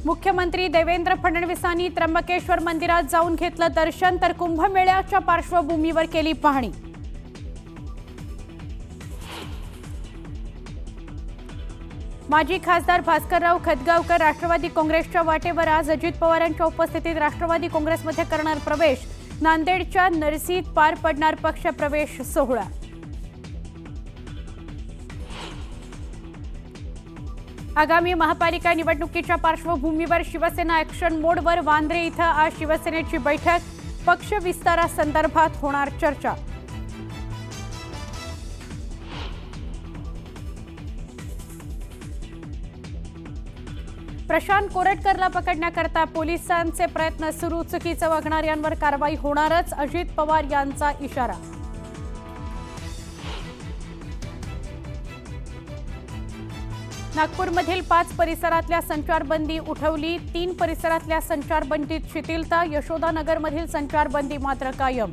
मुख्यमंत्री देवेंद्र फडणवीसांनी त्र्यंबकेश्वर मंदिरात जाऊन घेतलं दर्शन, तर कुंभमेळ्याच्या पार्श्वभूमीवर केली पाहणी। माजी खासदार भास्करराव खतगावकर राष्ट्रवादी काँग्रेसच्या वाटेवर आज अजित पवारांच्या उपस्थितीत राष्ट्रवादी काँग्रेसमध्ये करणार प्रवेश। नांदेडच्या नरसीत पार पडणार पक्ष प्रवेश सोहळा। आगामी महापालिका निवडणुकीच्या पार्श्वभूमीवर शिवसेना ॲक्शन मोडवर। वांद्रे इथं आज शिवसेनेची बैठक, पक्ष विस्तारासंदर्भात होणार चर्चा। प्रशांत कोरटकरला पकडण्याकरता पोलिसांचे प्रयत्न सुरू, चुकीचं वागणाऱ्यांवर कारवाई होणारच, अजित पवार यांचा इशारा। नागपूरमधील 5 परिसरातल्या संचारबंदी उठवली, 3 परिसरातल्या संचारबंदीत शिथिलता, यशोदानगरमधील संचारबंदी मात्र कायम।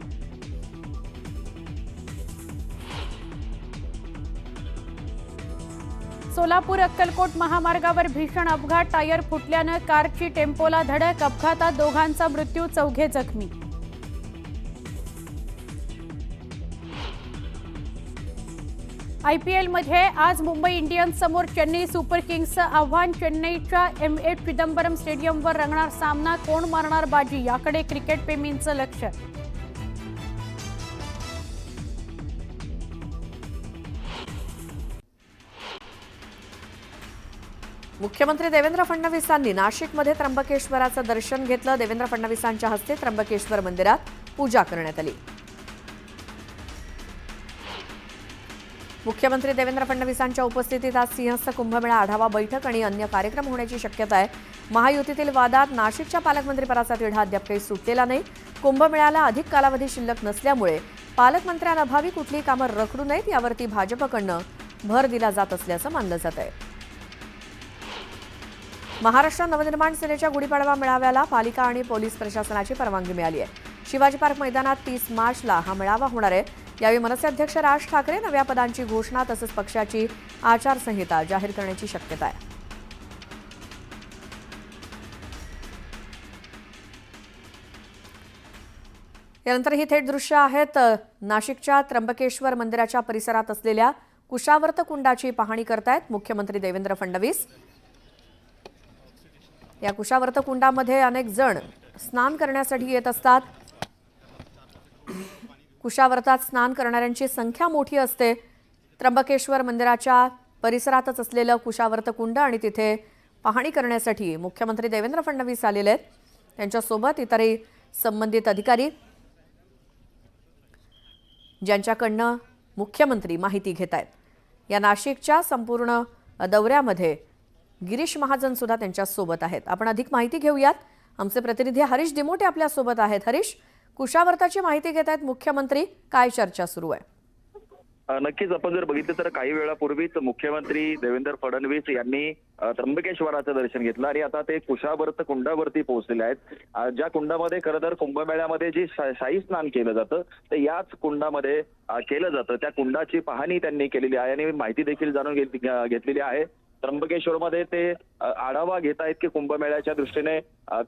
सोलापूर अक्कलकोट महामार्गावर भीषण अपघात, टायर फुटल्यानं कारची टेम्पोला धडक, अपघातात दोघांचा मृत्यू, 4 जखमी। आयपीएलमध्ये आज मुंबई इंडियन्स समोर चेन्नई सुपर किंग्सचं आव्हान। चेन्नईच्या एम.ए. चिदंबरम स्टेडियमवर रंगणार सामना, कोण मारणार बाजी याकडे क्रिकेटप्रेमींचं लक्ष। मुख्यमंत्री देवेंद्र फडणवीसांनी नाशिकमध्ये त्र्यंबकेश्वराचं दर्शन घेतलं। देवेंद्र फडणवीसांच्या हस्ते त्र्यंबकेश्वर मंदिरात पूजा करण्यात आली। मुख्यमंत्री देवेंद्र फडणवीसांच्या उपस्थितीत आज सिंहस्थ कुंभमेळा आढावा बैठक आणि अन्य कार्यक्रम होण्याची शक्यता आहे। महायुतीतील वादात नाशिकच्या पालकमंत्रीपदाचा तिढा अद्याप काही सुटलेला नाही। कुंभमेळ्याला अधिक कालावधी शिल्लक नसल्यामुळे पालकमंत्र्यांअभावी कुठलीही कामं रखडू नयेत यावरती भाजपकडनं भर दिला जात असल्याचं मानलं जात आहे। महाराष्ट्र नवनिर्माण सेनेच्या गुढीपाडवा मेळाव्याला पालिका आणि पोलीस प्रशासनाची परवानगी मिळाली आहे। शिवाजी पार्क मैदानात 30 मार्चला हा मेळावा होणार आहे। यावेळी मनसे अध्यक्ष राज ठाकरे नव्या पदांची घोषणा तसंच पक्षाची आचारसंहिता जाहीर करण्याची शक्यता आहे। यानंतर ही थेट दृश्य आहेत नाशिकच्या त्र्यंबकेश्वर मंदिराच्या परिसरात असलेल्या कुशावर्त कुंडाची पाहणी करतायत मुख्यमंत्री देवेंद्र फडणवीस। या कुशावर्त कुंडामध्ये अनेक जण स्नान करण्यासाठी येत असतात। कुशावर्तात स्नान करणाऱ्यांची संख्या मोठी असते। त्र्यंबकेश्वर मंदिराच्या परिसरातच असलेलं कुशावर्त कुंड आणि तिथे पाहणी करण्यासाठी मुख्यमंत्री देवेंद्र फडणवीस आलेले आहेत। त्यांच्यासोबत इतरही संबंधित अधिकारी ज्यांच्याकडनं मुख्यमंत्री माहिती घेत आहेत। या नाशिकच्या संपूर्ण दौऱ्यामध्ये गिरीश महाजन सुद्धा त्यांच्यासोबत आहेत। आपण अधिक माहिती घेऊयात। आमचे प्रतिनिधी हरीश दिमोटे आपल्या सोबत आहेत। हरीश, कुशावर्ताची माहिती घेत आहेत मुख्यमंत्री, काय चर्चा सुरू आहे? नक्कीच आपण जर बघितलं तर काही वेळापूर्वीच मुख्यमंत्री देवेंद्र फडणवीस यांनी त्र्यंबकेश्वराचं दर्शन घेतलं आणि आता ते कुशावर्त कुंडावरती पोहोचलेले आहेत। ज्या कुंडामध्ये खरं तर कुंभमेळ्यामध्ये जे शाही स्नान केलं जातं ते याच कुंडामध्ये केलं जातं। त्या कुंडाची पाहणी त्यांनी केलेली आहे आणि माहिती देखील जाणून घेतलेली आहे। त्र्यंबकेश्वरमध्ये ते आढावा घेत आहेत की कुंभमेळ्याच्या दृष्टीने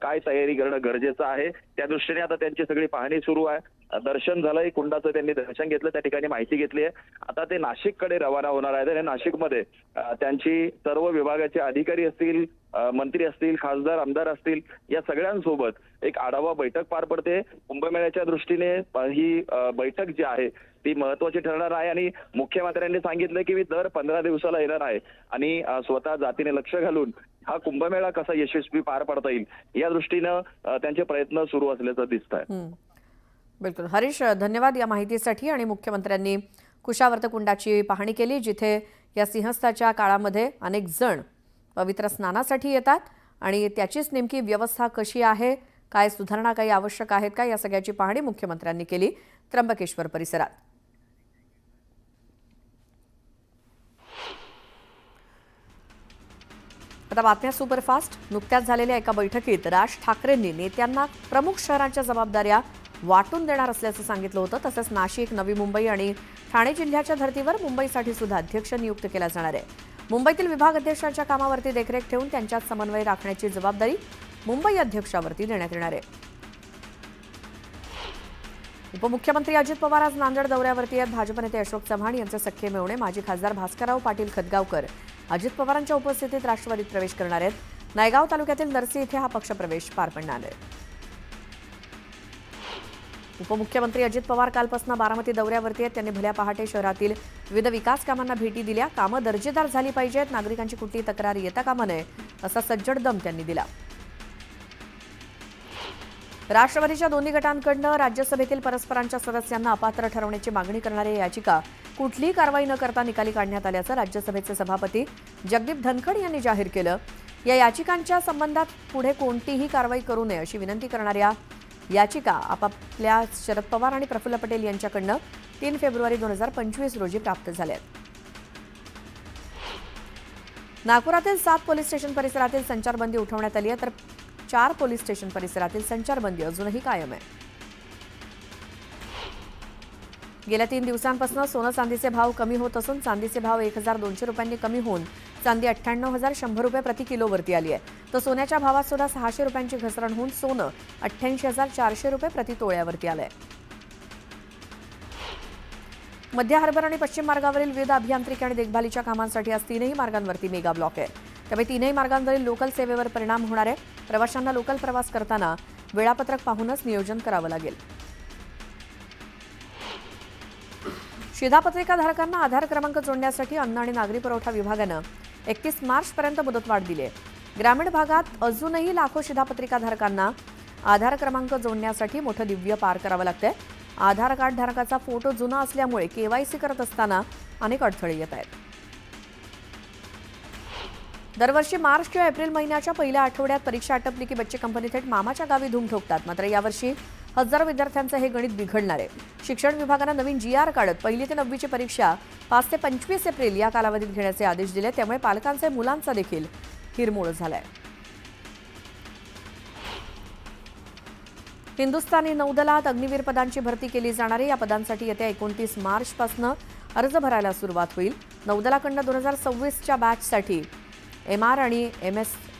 काय तयारी करणं गरजेचं आहे। त्या दृष्टीने आता त्यांची सगळी पाहणी सुरू आहे। दर्शन झालंय, कुंडाचं त्यांनी दर्शन घेतलं, त्या ठिकाणी माहिती घेतली आहे। आता ते नाशिककडे रवाना होणार आहेत आणि नाशिकमध्ये त्यांची सर्व विभागाचे अधिकारी असतील, मंत्री असतील, खासदार आमदार असतील, या सगळ्यांसोबत एक आढावा बैठक पार पडते। कुंभमेळ्याच्या दृष्टीने ही बैठक जी आहे ती महत्वाची ठरणार आहे आणि मुख्यमंत्र्यांनी सांगितलं की मी दर 15 दिवसाला येणार आहे आणि स्वतः जातीने लक्ष घालून हा कुंभमेळा कसा यशस्वी पार पडता येईल या दृष्टीनं त्यांचे प्रयत्न सुरू असल्याचं दिसत आहे। बिलकुल हरीश, धन्यवाद या माहितीसाठी। आणि मुख्यमंत्र्यांनी कुशावर्त कुंडाची पाहणी केली, जिथे या सिंहस्थाच्या काळामध्ये अनेक जण पवित्र स्नानासाठी येतात आणि त्याचीच नेमकी व्यवस्था कशी आहे, काय सुधारणा काही आवश्यक आहेत का, या सगळ्याची पाहणी मुख्यमंत्र्यांनी केली त्र्यंबकेश्वर परिसरात। आता बातम्या सुपरफास्ट। नुकत्याच झालेल्या एका बैठकीत राज ठाकरेंनी नेत्यांना प्रमुख शहरांच्या जबाबदाऱ्या वाटून देणार असल्याचं सांगितलं होतं। तसंच नाशिक, नवी मुंबई आणि ठाणे जिल्ह्याच्या धर्तीवर मुंबईसाठी सुद्धा अध्यक्ष नियुक्त केला जाणार आहे। मुंबईतील विभाग अध्यक्षांच्या कामावरती देखरेख ठेवून त्यांच्यात समन्वय राखण्याची जबाबदारी मुंबई अध्यक्षावरती देण्यात येणार आहे. उपमुख्यमंत्री अजित पवार आज नांदेड दौऱ्यावरती आहेत. भाजप नेते अशोक चव्हाण यांचे सख्खे मेव्हणे माजी खासदार भास्करराव पाटील खतगावकर अजित पवारांच्या उपस्थितीत राष्ट्रवादीत प्रवेश करणार आहेत. नायगाव तालुक्यातील नरसी येथे हा पक्षप्रवेश पार पडणार आहे. उपमुख्यमंत्री अजित पवार कालपासून बारामती दौऱ्यावरती आहेत. त्यांनी भल्या पहाटे शहरातील विविध विकास कामांना भेटी दिल्या. कामं दर्जेदार झाली पाहिजेत, नागरिकांची कुठलीही तक्रार येता कामा नये असा सज्जड दम त्यांनी दिला. राष्ट्रवादीच्या दोन्ही गटांकडून राज्यसभेतील परस्परांच्या सदस्यांना अपात्र ठरवण्याची मागणी करणारी याचिका कुठलीही कारवाई न करता निकाली काढण्यात आल्याचं राज्यसभेचे सभापती जगदीप धनखड यांनी जाहीर केलं. या याचिकांच्या संबंधात पुढे कोणतीही कारवाई करू नये अशी विनंती करणाऱ्या याचिका आपापल्या शरद पवार आणि प्रफुल्ल पटेल यांच्याकडून 3 फेब्रुवारी 2025 रोजी प्राप्त झाल्या आहेत. नागपुरातील 7 पोलीस स्टेशन परिसरातील संचारबंदी उठवण्यात आली आहे, तर 4 पोलीस स्टेशन परिसरातील संचारबंदी अजूनही कायम आहे. गेल्या 3 दिवसांपासून सोनं चांदीचे भाव कमी होत असून चांदीचे भाव 1200 रुपयांनी कमी होऊन चांदी 98,100 रुपये प्रति किलोवरती आली आहे. तर सोन्याच्या भावात सुद्धा 600 रुपयांची घसरण होऊन सोनं 88,400 रुपये प्रति तोळ्यावरती आलंय. मध्य हार्बर आणि पश्चिम मार्गावरील विविध अभियांत्रिकी आणि देखभालीच्या कामांसाठी आज 3ही मार्गांवरती मेगा ब्लॉक आहे. त्यामुळे 3ही मार्गांवरील लोकल सेवेवर परिणाम होणार आहे. प्रवाशांना लोकल प्रवास करताना वेळापत्रक पाहूनच नियोजन करावं लागेल. शिधापत्रिकाधारकांना आधार क्रमांक जोडण्यासाठी अन्न आणि नागरी पुरवठा विभागानं 31 मार्चपर्यंत मुदतवाढ दिली आहे. ग्रामीण भागात अजूनही लाखो शिधापत्रिकाधारकांना आधार क्रमांक जोडण्यासाठी मोठं दिव्य पार करावं लागतंय. आधार कार्ड धारकाचा फोटो जुना असल्यामुळे केवायसी करत असताना अनेक अडथळे येत आहेत. दरवर्षी मार्च किंवा एप्रिल महिन्याच्या पहिल्या आठवड्यात परीक्षा आटपली की बच्चे कंपनी थेट मामाच्या गावी धूम ठोकतात. मात्र यावर्षी हजारो विद्यार्थ्यांचं हे गणित बिघडणार आहे. शिक्षण विभागानं नवीन GR काढत 1ली ते 9वीची परीक्षा 5 ते 25 एप्रिल या कालावधीत घेण्याचे आदेश दिले. त्यामुळे पालकांचे मुलांचा देखील हिरमोड झालाय. हिंदुस्थानी नौदलात अग्निवीर पदांची भरती केली जाणार आहे. या पदांसाठी येत्या 29 मार्चपासून अर्ज भरायला सुरुवात होईल. नौदलाकडून 2026च्या बॅचसाठी MR आणि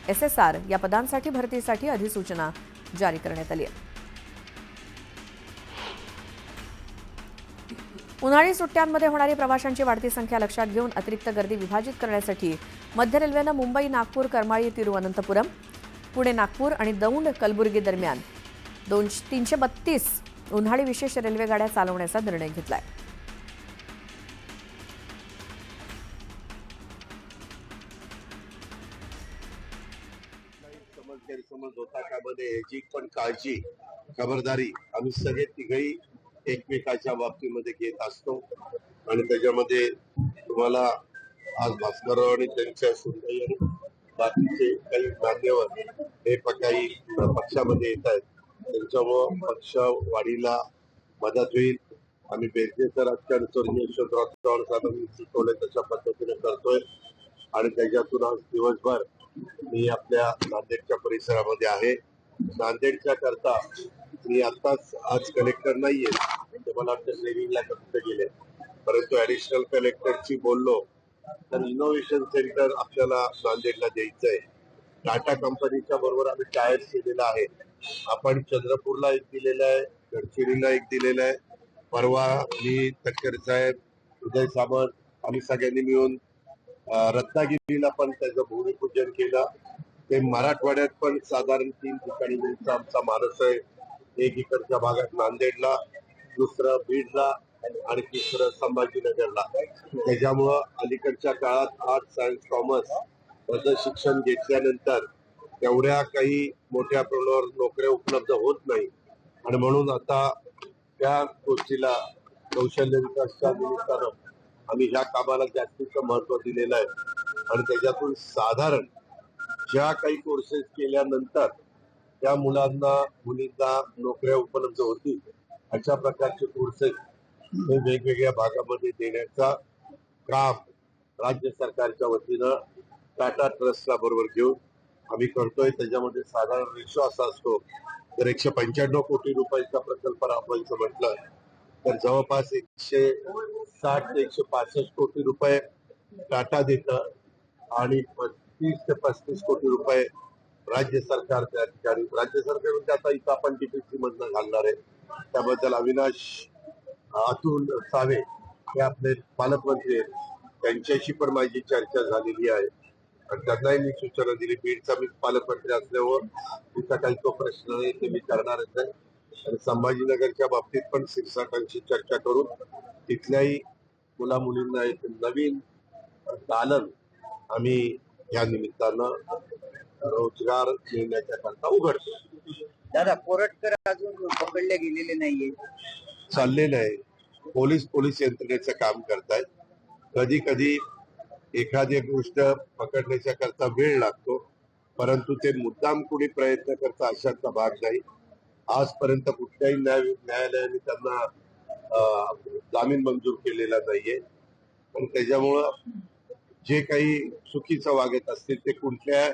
SSR या पदांसाठी भरतीसाठी अधिसूचना जारी करण्यात आली आहे. उन्हाळी सुट्ट्यांमध्ये होणारी प्रवाशांची वाढती संख्या लक्षात घेऊन अतिरिक्त गर्दी विभाजित करण्यासाठी मध्य रेल्वेनं मुंबई, नागपूर, करमाळी, तिरुवनंतपुरम, पुणे, नागपूर आणि दौंड, कलबुर्गी दरम्यान 332 उन्हाळी विशेष रेल्वे गाड्या चालवण्याचा निर्णय घेतलाय. गैरसमज होता त्यामध्ये याची पण काळजी, खबरदारी आम्ही सगळे तिघही एकमेकाच्या बाबतीमध्ये घेत असतो. आणि त्याच्यामध्ये तुम्हाला आज भास्करराव आणि त्यांच्या सुनबाई आणि बाकीचे काही मान्यवर हे काही पक्षामध्ये येत आहेत. त्यांच्यामुळं पक्ष वाढीला मदत होईल. आम्ही बेरजेचं राजकारण स्वर्गीय यशवंतराव चव्हाण साहेबांनी शिकवलंय तशा पद्धतीने करतोय. आणि त्याच्यातून आज दिवसभर मी आपल्या नांदेडच्या परिसरामध्ये आहे. नांदेडच्या करता मी आताच आज कलेक्टर नाहीये, ते मला वाटतं ट्रेनिंगला कधी गेले, परंतु ऍडिशनल कलेक्टरशी बोललो तर इनोव्हेशन सेंटर आपल्याला नांदेडला द्यायचं आहे. टाटा कंपनीच्या बरोबर आम्ही टायर केलेला आहे. आपण चंद्रपूरला एक दिलेला आहे, गडचिरोलीला एक दिलेला आहे. परवा मी तटकरे साहेब, उदय सामंत आम्ही सगळ्यांनी मिळून रत्नागिरीला पण त्याचं भूमिपूजन केलं. ते मराठवाड्यात पण साधारण 3 ठिकाणी द्यायचा आमचा मानस आहे. एक इकडच्या भागात नांदेडला, दुसरं बीडला आणि तिसरं संभाजीनगरला. त्याच्यामुळं अलीकडच्या काळात आर्ट, सायन्स, कॉमर्स याचं शिक्षण घेतल्यानंतर तेवढ्या काही मोठ्या प्रमाणावर नोकऱ्या उपलब्ध होत नाही. आणि म्हणून आता त्या गोष्टीला कौशल्य विकासच्या निमित्तानं आम्ही ह्या कामाला जास्तीचं महत्व दिलेलं आहे. आणि त्याच्यातून साधारण ज्या काही कोर्सेस केल्यानंतर त्या मुलांना मुलींना नोकऱ्या उपलब्ध होतील अशा प्रकारचे कोर्सेस हे वेगवेगळ्या भागामध्ये देण्याचा काम राज्य सरकारच्या वतीनं टाटा ट्रस्टला बरोबर घेऊन आम्ही करतोय. त्याच्यामध्ये साधारण रेशो असा असतो, तर 195 कोटी रुपयाचा प्रकल्प राबवायचं म्हटलं तर जवळपास 160 ते 165 कोटी रुपये टाटा देतं. आणि 30 ते 35 कोटी रुपये राज्य सरकार त्या ठिकाणी, राज्य सरकार म्हणजे आता इथं आपण डीपीसी मधनं घालणार आहे. त्याबद्दल अविनाश अतुल सावे हे आपले पालकमंत्री आहेत, त्यांच्याशी पण माझी चर्चा झालेली आहे आणि त्यांनाही मी सूचना दिली. बीडचा मी पालकमंत्री असल्यावर तिथं काही तो प्रश्न आहे ते मी करणारच आहे आणि संभाजीनगरच्या बाबतीत पण शिक्षकांशी चर्चा करून तिथल्याही मुला मुलींना एक नवीन दालन आम्ही या निमित्तानं रोजगार मिळण्याच्या करता उघडतो. दादा, कोरटकर अजून पकडले गेलेले नाहीये. चाललेलं आहे. पोलीस यंत्रणेचं काम करतायत. कधी कधी एखादी गोष्ट पकडण्याच्या करता वेळ लागतो, परंतु ते मुद्दाम कुणी प्रयत्न करता अशातला भाग नाही. आजपर्यंत कुठल्याही न्यायालयाने त्यांना जामीन मंजूर केलेला नाहीये. पण त्याच्यामुळं जे काही चुकीचं वागत असतील ते कुठल्या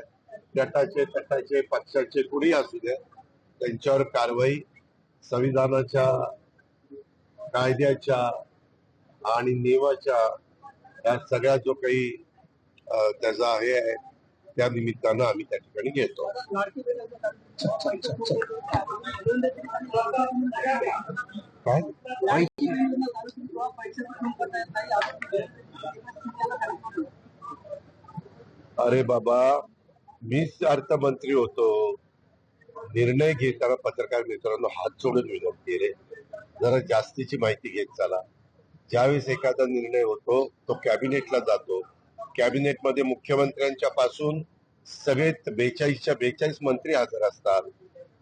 गटाचे पक्षाचे कुणी असू द्या, त्यांच्यावर कारवाई संविधानाच्या, कायद्याच्या आणि नियमाच्या या सगळ्या जो काही त्याचा हे आहे त्या निमित्तानं आम्ही त्या ठिकाणी घेतो. काय अरे बाबा, मीच अर्थमंत्री होतो. निर्णय घेताना पत्रकार मित्रांनो हात जोडून विनंती रे, जरा जास्तीची माहिती घेत चला. ज्यावेळेस एखादा निर्णय होतो तो कॅबिनेटला जातो. कॅबिनेटमध्ये मुख्यमंत्र्यांच्या पासून सगळे 42 मंत्री हजर असतात.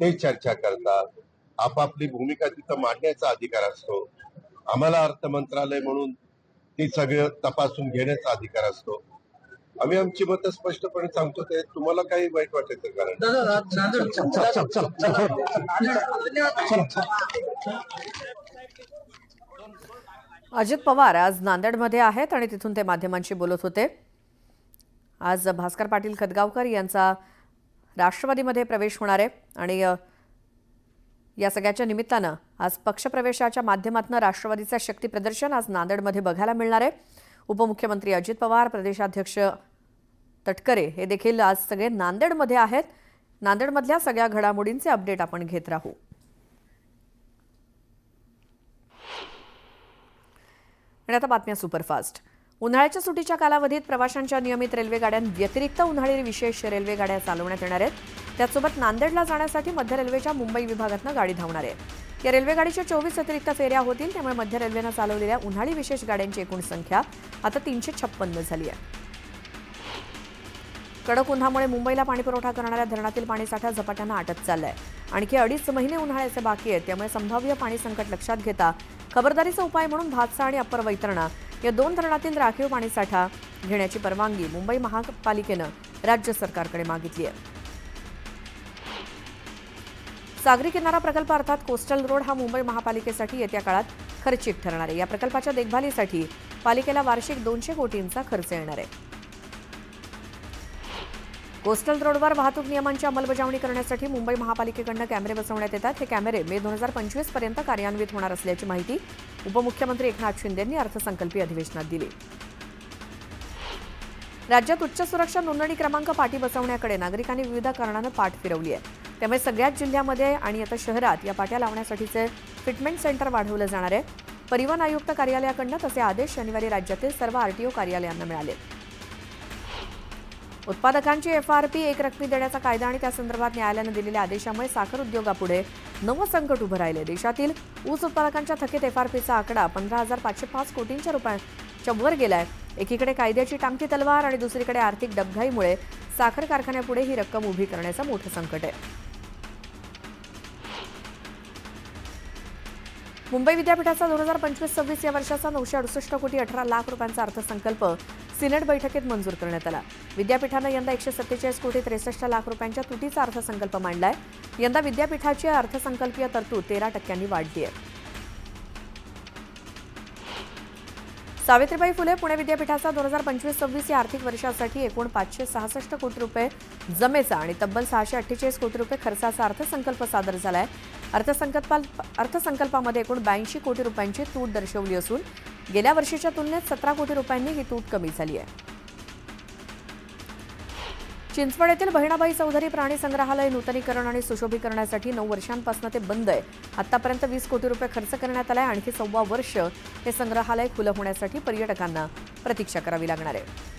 ते चर्चा करतात. आपापली भूमिका तिथं मांडण्याचा अधिकार असतो. आम्हाला अर्थ मंत्रालय म्हणून ती सगळं तपासून घेण्याचा अधिकार असतो. आम्ही आमची मतं स्पष्टपणे सांगतो. ते तुम्हाला काही वाईट वाटायचं कारण अजित पवार आज नांदेडमध्ये आहेत आणि तिथून ते माध्यमांशी बोलत होते. आज भास्कर पाटील खतगावकर यांचा राष्ट्रवादीमध्ये प्रवेश होणार आहे आणि या सगळ्याच्या निमित्तानं आज पक्षप्रवेशाच्या माध्यमातून राष्ट्रवादीचा शक्ती प्रदर्शन आज नांदेडमध्ये बघायला मिळणार आहे. उपमुख्यमंत्री अजित पवार, प्रदेशाध्यक्ष तटकरे हे देखील आज सगळे नांदेडमध्ये आहेत. नांदेडमधल्या सगळ्या घडामोडींचे अपडेट आपण घेत राहू. आणि आता बातम्या सुपरफास्ट. उन्हाळ्याच्या सुट्टीच्या कालावधीत प्रवाशांच्या नियमित रेल्वे गाड्यांव्यतिरिक्त उन्हाळी विशेष रेल्वे गाड्या चालवण्यात येणार आहेत. त्याचसोबत नांदेडला जाण्यासाठी मध्य रेल्वेच्या मुंबई विभागातून गाडी धावणार आहे. या रेल्वे गाडीच्या 24 अतिरिक्त फेऱ्या होतील. त्यामुळे मध्य रेल्वेनं चालवलेल्या उन्हाळी विशेष गाड्यांची एकूण संख्या आता 356 झाली आहे. कडक उन्हामुळे मुंबईला पाणीपुरवठा करणाऱ्या धरणातील पाणीसाठा झपाट्यानं आटत चाललाय. आणखी 2.5 महिने उन्हाळ्याचे बाकी आहेत. त्यामुळे संभाव्य पाणी संकट लक्षात घेता खबरदारीचा उपाय म्हणून भातसा आणि अप्पर वैतरणा या 2 धरणातील राखीव पाणीसाठा घेण्याची परवानगी मुंबई महापालिकेनं राज्य सरकारकडे मागितली आहे. सागरी किनारा प्रकल्प अर्थात कोस्टल रोड हा मुंबई महापालिकेसाठी येत्या काळात खर्चिक ठरणार आहे. या प्रकल्पाच्या देखभालीसाठी पालिकेला वार्षिक 200 कोटींचा खर्च येणार आहे. कोस्टल रोडवर वाहतूक नियमांची अंमलबजावणी करण्यासाठी मुंबई महापालिकेकडून कॅमेरे बसवण्यात येतात. हे कॅमेरे मे 2025 पर्यंत कार्यान्वित होणार असल्याची माहिती उपमुख्यमंत्री एकनाथ शिंदे यांनी अर्थसंकल्पीय अधिवेशनात दिली. राज्यात उच्च सुरक्षा नोंदणी क्रमांक पाटी बसवण्याकडे नागरिकांनी विविध कारणानं पाठ फिरवली आहे. त्यामुळे सगळ्याच जिल्ह्यामध्ये आणि आता शहरात या पाट्या लावण्यासाठीचे फिटमेंट सेंटर वाढवलं जाणार आहे. परिवहन आयुक्त कार्यालयाकडून तसे आदेश शनिवारी राज्यातील सर्व आरटीओ कार्यालयांना मिळाले. उत्पादकांची FRP एकरकमी देण्याचा कायदा आणि त्यासंदर्भात न्यायालयानं दिलेल्या आदेशामुळे साखर उद्योगापुढे नवं संकट उभं राहिले. देशातील ऊस उत्पादकांच्या थकीत FRPचा आकडा 15,505 कोटींच्या रुपयांच्या वर गेलाय. एकीकडे कायद्याची टांगती तलवार आणि दुसरीकडे आर्थिक डबघाईमुळे साखर कारखान्यापुढे ही रक्कम उभी करण्याचं मोठं संकट आहे. मुंबई विद्यापीठाचा 2025-26 या वर्षाचा 968 कोटी 18 लाख रुपयांचा अर्थसंकल्प सिनेट बैठकीत मंजूर करण्यात आला. विद्यापीठानं यंदा 147 कोटी 63 लाख रुपयांच्या तुटीचा अर्थसंकल्प मांडलाय. यंदा विद्यापीठाची अर्थसंकल्पीय तरतूद 13% वाढली आहे. सावित्रीबाई फुले पुणे विद्यापीठाचा 2025-26 या आर्थिक वर्षासाठी एकूण 566 कोटी रुपये जमेचा आणि तब्बल 648 कोटी रुपये खर्चाचा अर्थसंकल्प सादर झाला आहे. अर्थसंकल्पामध्ये एकूण 82 कोटी रुपयांची तूट दर्शवली असून गेल्या वर्षीच्या तुलनेत 17 कोटी रुपयांनी ही तूट कमी झाली आहे. चिंचवड येथील बहिणाबाई चौधरी प्राणी संग्रहालय नूतनीकरण आणि सुशोभीकरणासाठी 9 वर्षांपासून ते बंद आहे. आतापर्यंत 20 कोटी रुपये खर्च करण्यात आलाय. आणखी 1.25 वर्ष हे संग्रहालय खुलं होण्यासाठी पर्यटकांना प्रतीक्षा करावी लागणार आहे.